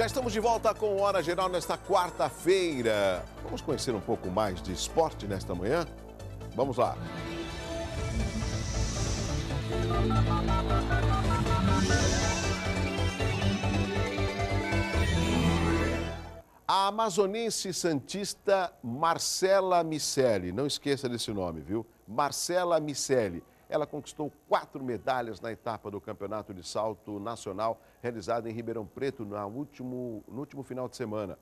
estamos de volta com o Hora Geral nesta quarta-feira. Vamos conhecer um pouco mais de esporte nesta manhã? Vamos lá. A amazonense santista Marcela Miceli, não esqueça desse nome, viu? Marcela Miceli. Ela conquistou 4 medalhas na etapa do Campeonato de Salto Nacional, realizado em Ribeirão Preto no último final de semana.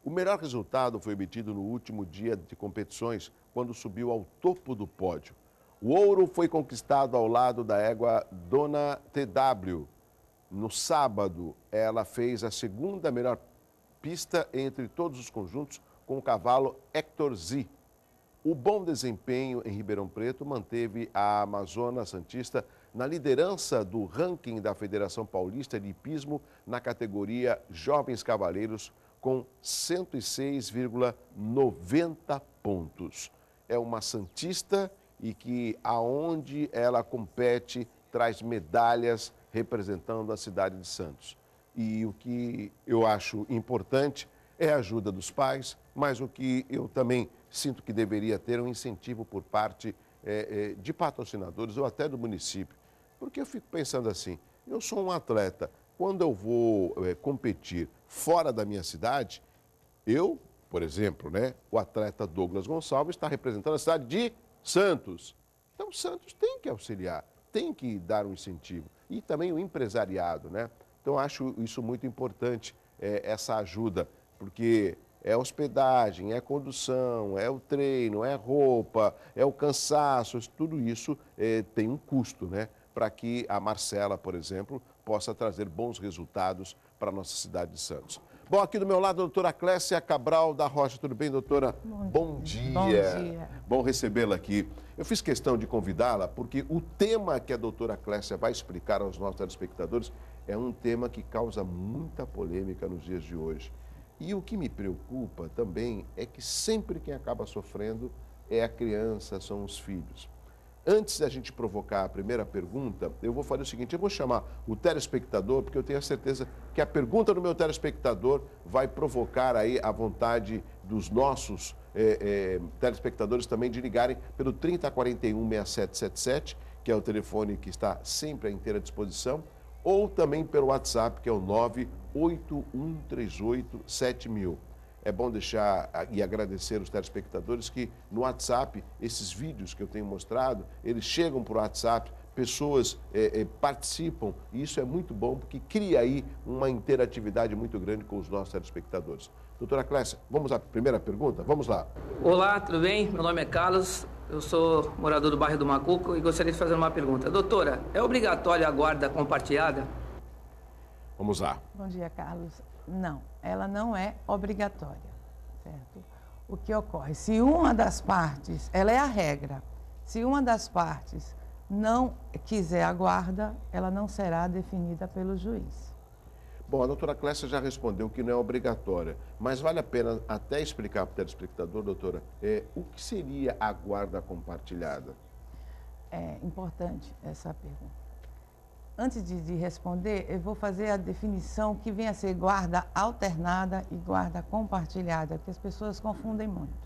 O melhor resultado foi obtido no último dia de competições, quando subiu ao topo do pódio. O ouro foi conquistado ao lado da égua Dona TW. No sábado, ela fez a segunda melhor pista entre todos os conjuntos, com o cavalo Hector Z. O bom desempenho em Ribeirão Preto manteve a Amazona Santista na liderança do ranking da Federação Paulista de Hipismo na categoria Jovens Cavaleiros, com 106,90 pontos. É uma santista e que, aonde ela compete, traz medalhas representando a cidade de Santos. E o que eu acho importante é a ajuda dos pais, mas o que eu também sinto que deveria ter um incentivo por parte de patrocinadores ou até do município. Porque eu fico pensando assim, eu sou um atleta, quando eu vou competir fora da minha cidade, eu, por exemplo, o atleta Douglas Gonçalves está representando a cidade de Santos. Então, Santos tem que auxiliar, tem que dar um incentivo. E também o empresariado, Então, acho isso muito importante, essa ajuda, porque é hospedagem, é condução, é o treino, é roupa, é o cansaço, tudo isso tem um custo, para que a Marcela, por exemplo, possa trazer bons resultados para a nossa cidade de Santos. Bom, aqui do meu lado, a doutora Clécia Cabral da Rocha. Tudo bem, doutora? Bom dia. Bom dia. Bom recebê-la aqui. Eu fiz questão de convidá-la porque o tema que a doutora Clécia vai explicar aos nossos telespectadores é um tema que causa muita polêmica nos dias de hoje. E o que me preocupa também é que sempre quem acaba sofrendo é a criança, são os filhos. Antes da gente provocar a primeira pergunta, eu vou fazer o seguinte, eu vou chamar o telespectador, porque eu tenho a certeza que a pergunta do meu telespectador vai provocar aí a vontade dos nossos telespectadores também de ligarem pelo 3041-6777, que é o telefone que está sempre à inteira disposição, ou também pelo WhatsApp, que é o 981387000. É bom deixar e agradecer os telespectadores que no WhatsApp, esses vídeos que eu tenho mostrado, eles chegam para o WhatsApp, pessoas participam, e isso é muito bom, porque cria aí uma interatividade muito grande com os nossos telespectadores. Doutora Clécia, vamos à primeira pergunta? Vamos lá. Olá, tudo bem? Meu nome é Carlos, eu sou morador do bairro do Macuco e gostaria de fazer uma pergunta. Doutora, é obrigatória a guarda compartilhada? Vamos lá. Bom dia, Carlos. Não, ela não é obrigatória, certo? O que ocorre? Se uma das partes, ela é a regra, se uma das partes não quiser a guarda, ela não será definida pelo juiz. Bom, a doutora Clécia já respondeu que não é obrigatória, mas vale a pena até explicar para o telespectador, doutora, o que seria a guarda compartilhada? É importante essa pergunta. Antes de responder, eu vou fazer a definição que vem a ser guarda alternada e guarda compartilhada, porque as pessoas confundem muito.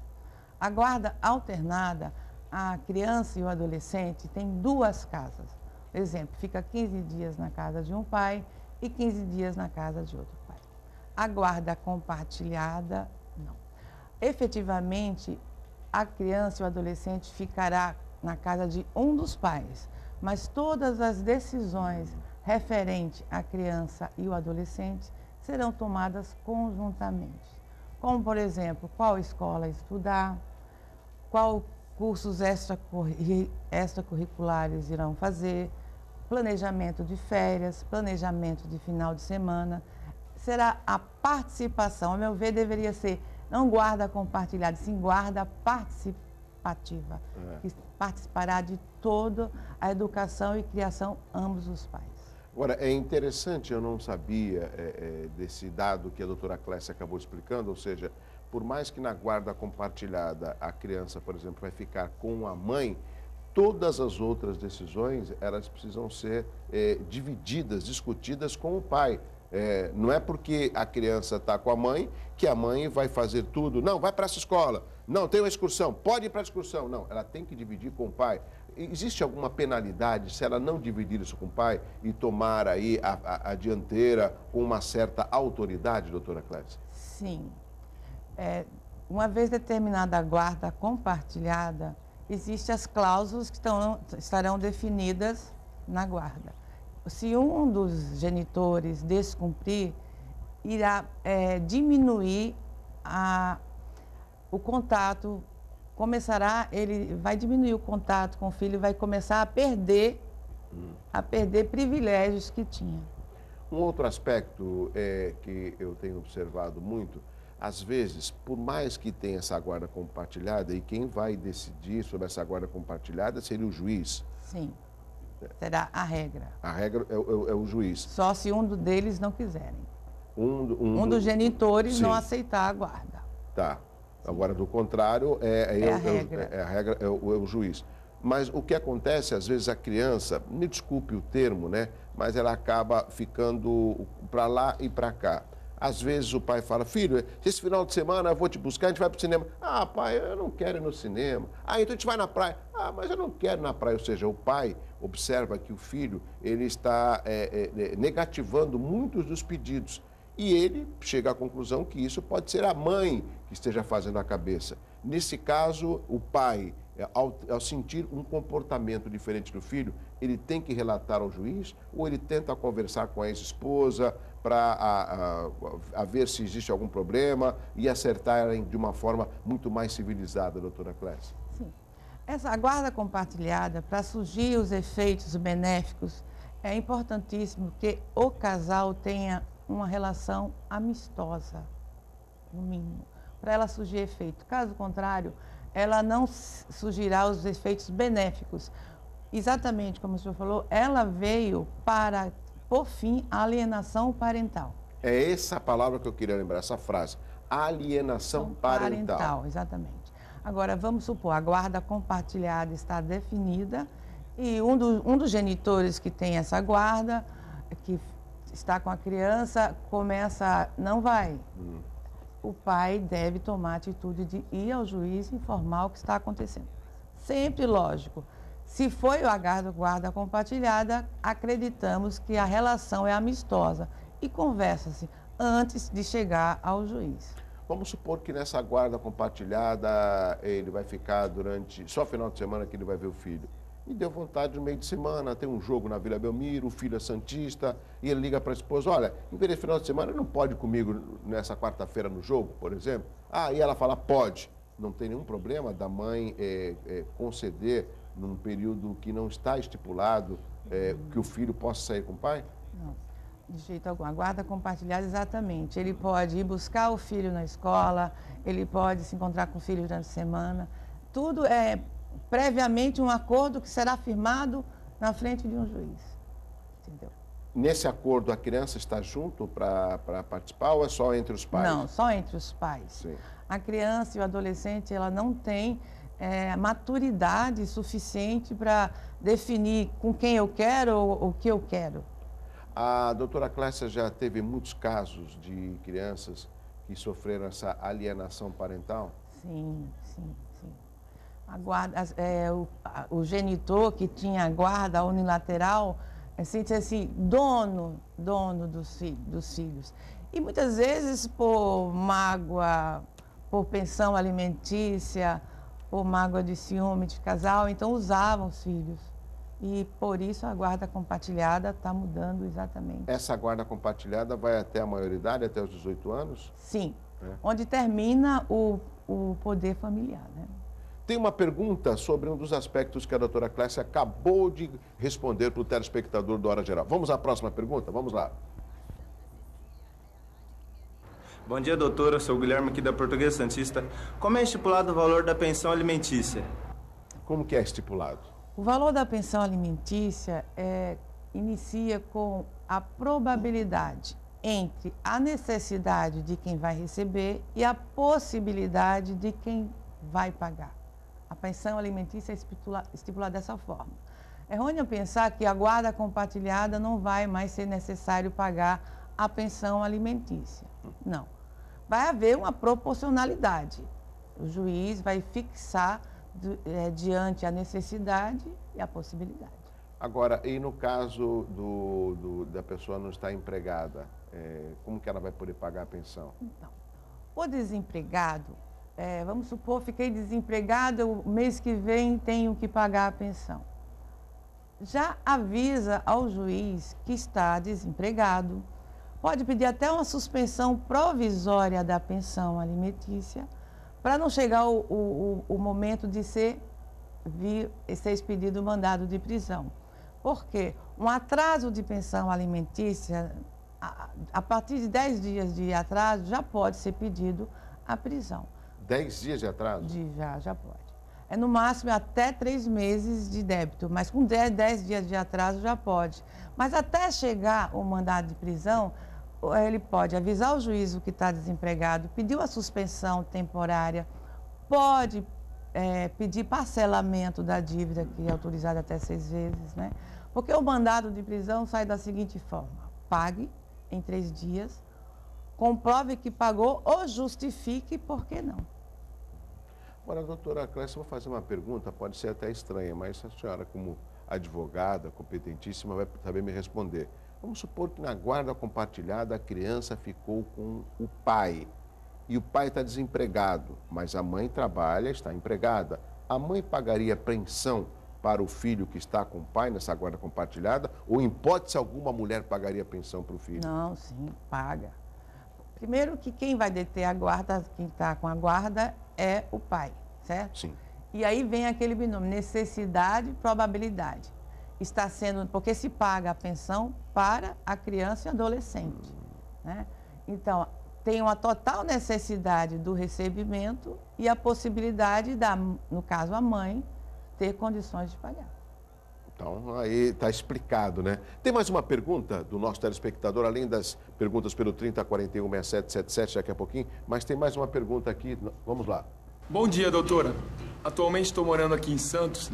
A guarda alternada, a criança e o adolescente têm 2 casas. Por exemplo, fica 15 dias na casa de um pai e 15 dias na casa de outro pai. A guarda compartilhada, não. Efetivamente, a criança e o adolescente ficará na casa de um dos pais, mas todas as decisões referentes à criança e o adolescente serão tomadas conjuntamente. Como, por exemplo, qual escola estudar, qual cursos extracurriculares irão fazer, planejamento de férias, planejamento de final de semana. Será a participação, a meu ver, deveria ser não guarda compartilhada, sim guarda participativa, que participará de toda a educação e criação ambos os pais. Agora, é interessante, eu não sabia desse dado que a doutora Clécia acabou explicando, ou seja, por mais que na guarda compartilhada a criança, por exemplo, vai ficar com a mãe, todas as outras decisões, elas precisam ser divididas, discutidas com o pai. Não é porque a criança está com a mãe que a mãe vai fazer tudo. Não, vai para essa escola. Não, tem uma excursão. Pode ir para a excursão. Não, ela tem que dividir com o pai. Existe alguma penalidade se ela não dividir isso com o pai e tomar aí a dianteira com uma certa autoridade, doutora Clécia? Sim. Uma vez determinada a guarda compartilhada, existem as cláusulas que estarão definidas na guarda. Se um dos genitores descumprir, irá diminuir o contato, ele vai diminuir o contato com o filho e vai começar a perder privilégios que tinha. Um outro aspecto que eu tenho observado muito, às vezes, por mais que tenha essa guarda compartilhada, e quem vai decidir sobre essa guarda compartilhada seria o juiz. Sim, será a regra. A regra é o juiz. Só se um deles não quiserem. Um dos genitores sim, não aceitar a guarda. Tá. Agora, do contrário, a regra. A regra é o juiz. Mas o que acontece, às vezes, a criança, me desculpe o termo, né? Mas ela acaba ficando para lá e para cá. Às vezes o pai fala, filho, esse final de semana eu vou te buscar, a gente vai para o cinema. Ah, pai, eu não quero ir no cinema. Ah, então a gente vai na praia. Ah, mas eu não quero ir na praia. Ou seja, o pai observa que o filho ele está negativando muitos dos pedidos. E ele chega à conclusão que isso pode ser a mãe que esteja fazendo a cabeça. Nesse caso, o pai, ao sentir um comportamento diferente do filho, ele tem que relatar ao juiz ou ele tenta conversar com a ex-esposa para ver se existe algum problema e acertarem de uma forma muito mais civilizada, doutora Clécia? Sim. Essa guarda compartilhada, para surgir os efeitos benéficos, é importantíssimo que o casal tenha uma relação amistosa, no mínimo, para ela surgir efeito. Caso contrário, ela não surgirá os efeitos benéficos. Exatamente como o senhor falou, ela veio para, por fim, a alienação parental. É essa palavra que eu queria lembrar, essa frase, alienação parental. Exatamente. Agora, vamos supor, a guarda compartilhada está definida e um dos genitores que tem essa guarda, que está com a criança, não vai. O pai deve tomar a atitude de ir ao juiz e informar o que está acontecendo. Sempre, lógico, se foi a guarda compartilhada, acreditamos que a relação é amistosa e conversa-se antes de chegar ao juiz. Vamos supor que nessa guarda compartilhada ele vai ficar só final de semana que ele vai ver o filho. E deu vontade no meio de semana, tem um jogo na Vila Belmiro, o filho é santista, e ele liga para a esposa, olha, em vez de final de semana, ele não pode ir comigo nessa quarta-feira no jogo, por exemplo? Ah, e ela fala, pode. Não tem nenhum problema da mãe conceder, num período que não está estipulado, que o filho possa sair com o pai? Não, de jeito algum. A guarda compartilhada, exatamente. Ele pode ir buscar o filho na escola, ele pode se encontrar com o filho durante a semana. Tudo é previamente um acordo que será firmado na frente de um juiz. Entendeu? Nesse acordo, a criança está junto para participar ou é só entre os pais? Não, só entre os pais. Sim. A criança e o adolescente, ela não tem maturidade suficiente para definir com quem eu quero ou o que eu quero. A doutora Clécia já teve muitos casos de crianças que sofreram essa alienação parental? Sim. O genitor que tinha a guarda unilateral sente assim, dono dos filhos. E muitas vezes por mágoa, por pensão alimentícia, por mágoa de ciúme de casal, então usavam os filhos. E por isso a guarda compartilhada está mudando exatamente. Essa guarda compartilhada vai até a maioridade, até os 18 anos? Sim, onde termina o poder familiar, né? Tem uma pergunta sobre um dos aspectos que a doutora Clécia acabou de responder para o telespectador do Hora Geral. Vamos à próxima pergunta? Vamos lá. Bom dia, doutora. Eu sou o Guilherme aqui da Portuguesa Santista. Como é estipulado o valor da pensão alimentícia? Como que é estipulado? O valor da pensão alimentícia inicia com a probabilidade entre a necessidade de quem vai receber e a possibilidade de quem vai pagar. A pensão alimentícia é estipulada dessa forma. É errôneo pensar que a guarda compartilhada não vai mais ser necessário pagar a pensão alimentícia. Não. Vai haver uma proporcionalidade. O juiz vai fixar diante a necessidade e a possibilidade. Agora, e no caso da pessoa não estar empregada, como que ela vai poder pagar a pensão? Então, o desempregado, vamos supor, fiquei desempregado, o mês que vem tenho que pagar a pensão. Já avisa ao juiz que está desempregado, pode pedir até uma suspensão provisória da pensão alimentícia, para não chegar o momento de ser expedido o mandado de prisão. Porque um atraso de pensão alimentícia, a partir de 10 dias de atraso, já pode ser pedido a prisão. 10 dias de atraso? Já pode. É no máximo até 3 meses de débito, mas com 10 dias de atraso já pode. Mas até chegar o mandado de prisão, ele pode avisar o juiz que está desempregado, pedir uma suspensão temporária, pode pedir parcelamento da dívida, que é autorizada até 6 vezes, né? Porque o mandado de prisão sai da seguinte forma: pague em 3 dias, comprove que pagou ou justifique por que não. Agora, doutora Clécia, eu vou fazer uma pergunta, pode ser até estranha, mas a senhora, como advogada competentíssima, vai saber me responder. Vamos supor que na guarda compartilhada a criança ficou com o pai e o pai está desempregado, mas a mãe trabalha, está empregada. A mãe pagaria pensão para o filho que está com o pai nessa guarda compartilhada? Ou, em hipótese alguma, a mulher pagaria pensão para o filho? Não, sim, paga. Primeiro que quem vai deter a guarda, quem está com a guarda, é o pai, certo? Sim. E aí vem aquele binômio, necessidade e probabilidade. Está sendo, porque se paga a pensão para a criança e adolescente, né? Então, tem uma total necessidade do recebimento e a possibilidade no caso, a mãe, ter condições de pagar. Então, aí está explicado, né? Tem mais uma pergunta do nosso telespectador, além das perguntas pelo 3041-6777 daqui a pouquinho, mas tem mais uma pergunta aqui, vamos lá. Bom dia, doutora. Atualmente estou morando aqui em Santos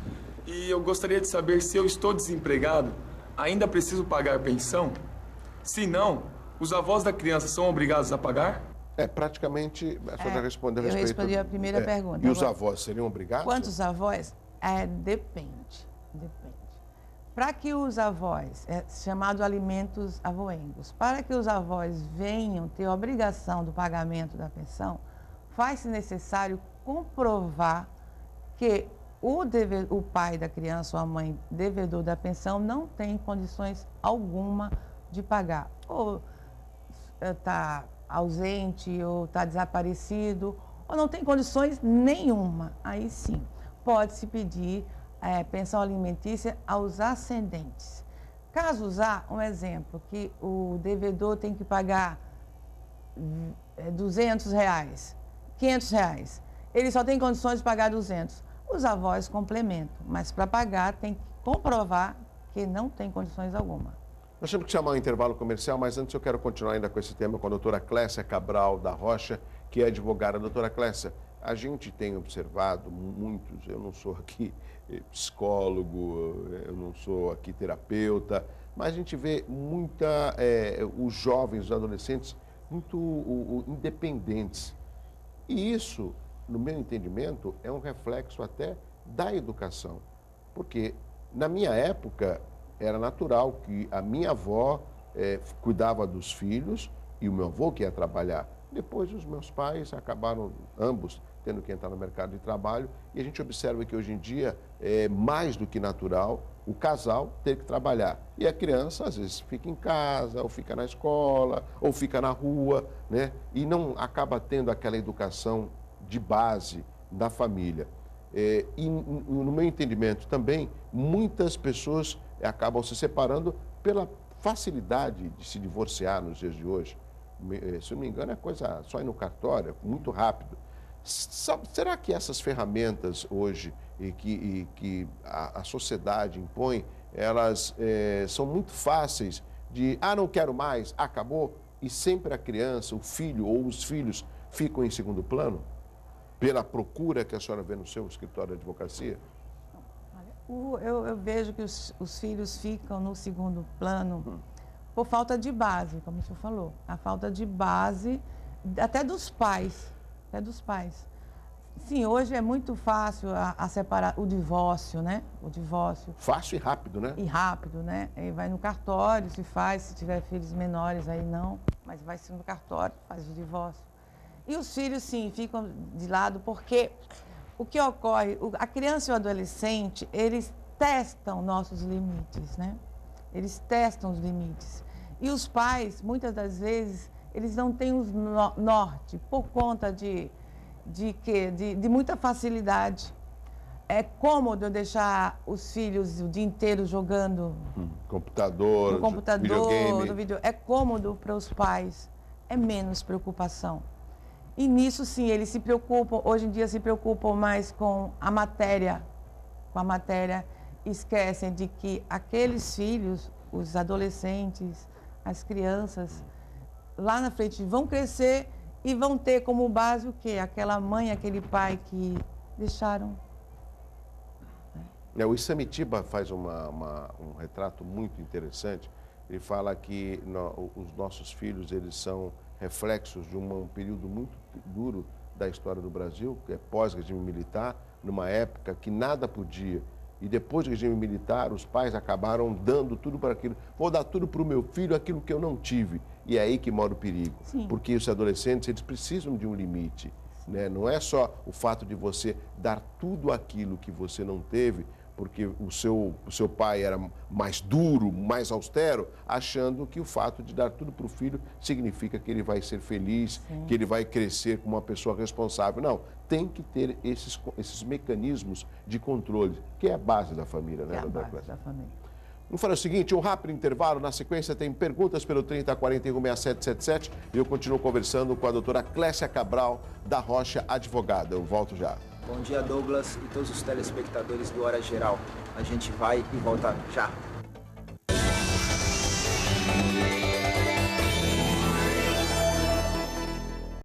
e eu gostaria de saber se eu estou desempregado, ainda preciso pagar pensão? Se não, os avós da criança são obrigados a pagar? Praticamente, a senhora respondeu a respeito... Eu respondi a primeira pergunta. E os avós seriam obrigados? Quantos avós? Depende. Para que os avós, chamado alimentos avoengos, para que os avós venham ter a obrigação do pagamento da pensão, faz-se necessário comprovar que o pai da criança ou a mãe devedor da pensão não tem condições alguma de pagar. Ou está ausente, ou está desaparecido, ou não tem condições nenhuma. Aí sim, pode-se pedir pensão alimentícia aos ascendentes. Caso usar, um exemplo, que o devedor tem que pagar R$200, R$500, ele só tem condições de pagar 200. Os avós complementam, mas para pagar tem que comprovar que não tem condições alguma. Nós temos que chamar um intervalo comercial, mas antes eu quero continuar ainda com esse tema com a doutora Clécia Cabral da Rocha, que é advogada. Doutora Clécia, a gente tem observado muitos, eu não sou aqui psicólogo, eu não sou aqui terapeuta, mas a gente vê os jovens, os adolescentes, muito independentes. E isso, no meu entendimento, é um reflexo até da educação. Porque na minha época era natural que a minha avó cuidava dos filhos e o meu avô que ia trabalhar. Depois os meus pais acabaram ambos tendo que entrar no mercado de trabalho e a gente observa que hoje em dia é mais do que natural o casal ter que trabalhar. E a criança às vezes fica em casa, ou fica na escola, ou fica na rua, né? E não acaba tendo aquela educação de base da família. E no meu entendimento também, muitas pessoas acabam se separando pela facilidade de se divorciar nos dias de hoje. Se não me engano, é coisa só ir no cartório, muito rápido. Será que essas ferramentas hoje que a sociedade impõe, elas são muito fáceis de, não quero mais, acabou, e sempre a criança, o filho ou os filhos ficam em segundo plano? Pela procura que a senhora vê no seu escritório de advocacia? Eu vejo que os filhos ficam no segundo plano por falta de base, como o senhor falou. A falta de base, até dos pais. Sim, hoje é muito fácil a separar o divórcio, né? O divórcio. Fácil e rápido, né? E rápido, né? Aí vai no cartório, se faz, se tiver filhos menores, aí não. Mas vai-se no cartório, faz o divórcio. E os filhos, sim, ficam de lado, porque o que ocorre, a criança e o adolescente, eles testam nossos limites, né? Eles testam os limites. E os pais, muitas das vezes, eles não têm o norte, por conta de quê? De muita facilidade. É cômodo eu deixar os filhos o dia inteiro jogando computador, no computador, videogame. no vídeo. É cômodo para os pais, é menos preocupação. E nisso, sim, eles se preocupam, hoje em dia se preocupam mais com a matéria, esquecem de que aqueles filhos, os adolescentes, as crianças, lá na frente vão crescer e vão ter como base o quê? Aquela mãe, aquele pai que deixaram. O Isamitiba faz um retrato muito interessante. Ele fala que os nossos filhos, eles são reflexos de um período muito duro da história do Brasil, que é pós-regime militar, numa época que nada podia. E depois do regime militar, os pais acabaram dando tudo para aquilo. Vou dar tudo para o meu filho, aquilo que eu não tive. E é aí que mora o perigo. Sim. Porque os adolescentes, eles precisam de um limite. Né? Não é só o fato de você dar tudo aquilo que você não teve, porque o seu pai era mais duro, mais austero, achando que o fato de dar tudo para o filho significa que ele vai ser feliz, Sim. que ele vai crescer como uma pessoa responsável. Não, tem que ter esses mecanismos de controle, que é a base da família, né, doutora Clécia? Da família. Vamos fazer o seguinte, um rápido intervalo, na sequência tem perguntas pelo 30416777 e eu continuo conversando com a doutora Clécia Cabral da Rocha Advogada. Eu volto já. Bom dia, Douglas e todos os telespectadores do Hora Geral. A gente vai e volta já.